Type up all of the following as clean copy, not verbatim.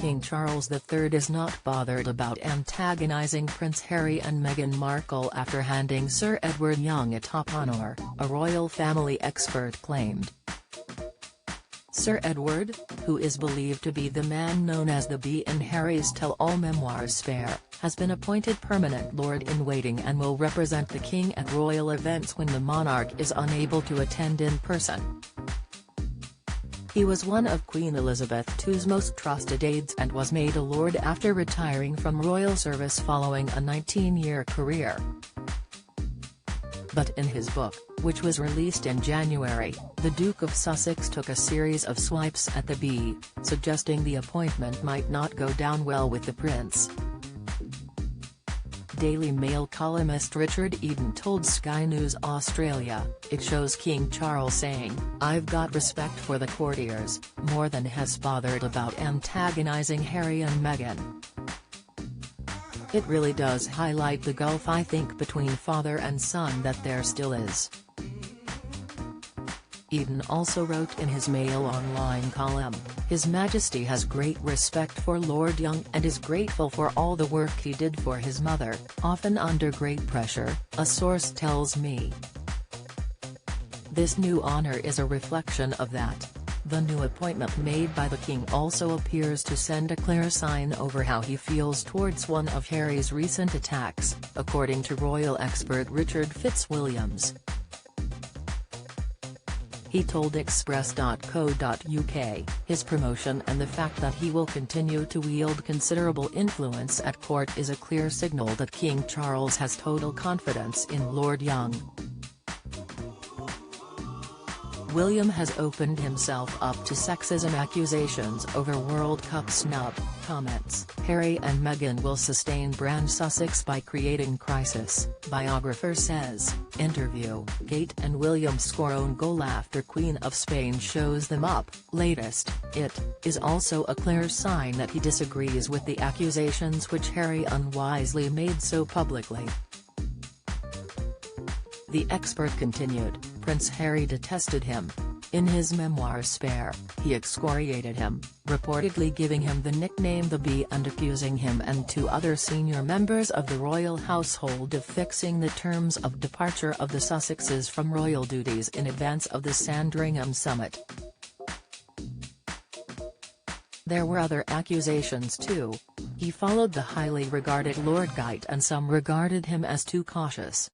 King Charles III is not bothered about antagonizing Prince Harry and Meghan Markle after handing Sir Edward Young a top honour, a royal family expert claimed. Sir Edward, who is believed to be the man known as the Bee in Harry's tell-all memoir Spare, has been appointed permanent Lord-in-Waiting and will represent the King at royal events when the monarch is unable to attend in person. He was one of Queen Elizabeth II's most trusted aides and was made a lord after retiring from royal service following a 19-year career. But in his book, which was released in January, the Duke of Sussex took a series of swipes at the Bee, suggesting the appointment might not go down well with the prince. Daily Mail columnist Richard Eden told Sky News Australia, "It shows King Charles saying, 'I've got respect for the courtiers,' more than has bothered about antagonising Harry and Meghan. It really does highlight the gulf I think between father and son that there still is." Eden also wrote in his Mail Online column, "His Majesty has great respect for Lord Young and is grateful for all the work he did for his mother, often under great pressure, a source tells me. This new honour is a reflection of that." The new appointment made by the King also appears to send a clear sign over how he feels towards one of Harry's recent attacks, according to royal expert Richard Fitzwilliams. He told Express.co.uk, "His promotion and the fact that he will continue to wield considerable influence at court is a clear signal that King Charles has total confidence in Lord Young." William has opened himself up to sexism accusations over World Cup snub, comments, "Harry and Meghan will sustain brand Sussex by creating crisis," biographer says, interview, Kate and William score own goal after Queen of Spain shows them up, latest, it is also a clear sign that he disagrees with the accusations which Harry unwisely made so publicly. The expert continued, "Prince Harry detested him. In his memoir Spare, he excoriated him, reportedly giving him the nickname the Bee and accusing him and two other senior members of the royal household of fixing the terms of departure of the Sussexes from royal duties in advance of the Sandringham summit." There were other accusations too. He followed the highly regarded Lord Guyt and some regarded him as too cautious.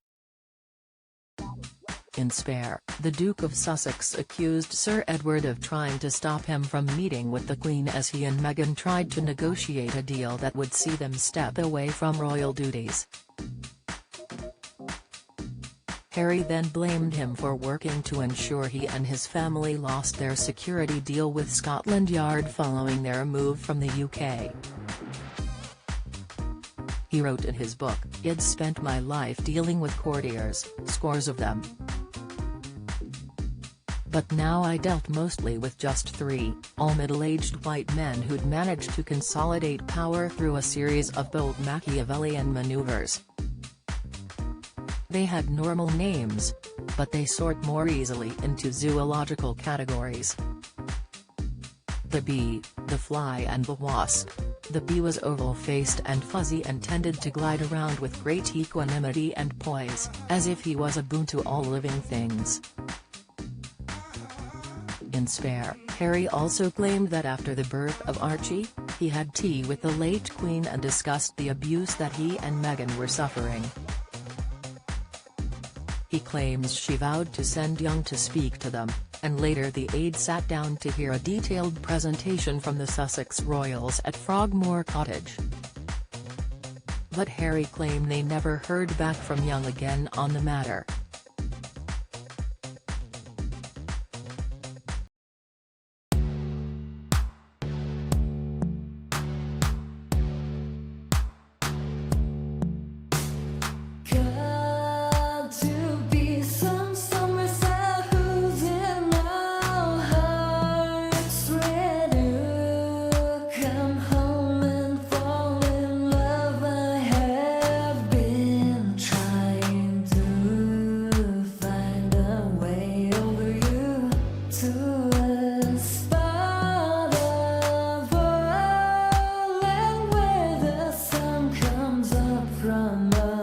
In Spare, the Duke of Sussex accused Sir Edward of trying to stop him from meeting with the Queen as he and Meghan tried to negotiate a deal that would see them step away from royal duties. Harry then blamed him for working to ensure he and his family lost their security deal with Scotland Yard following their move from the UK. He wrote in his book, "I'd spent my life dealing with courtiers, scores of them. But now I dealt mostly with just three, all middle-aged white men who'd managed to consolidate power through a series of bold Machiavellian maneuvers. They had normal names, but they sort more easily into zoological categories. The bee, the fly and the wasp. The bee was oval-faced and fuzzy and tended to glide around with great equanimity and poise, as if he was a boon to all living things." In Spare, Harry also claimed that after the birth of Archie, he had tea with the late Queen and discussed the abuse that he and Meghan were suffering. He claims she vowed to send Young to speak to them, and later the aide sat down to hear a detailed presentation from the Sussex royals at Frogmore Cottage. But Harry claimed they never heard back from Young again on the matter. Fall in love, I have been trying to. mama.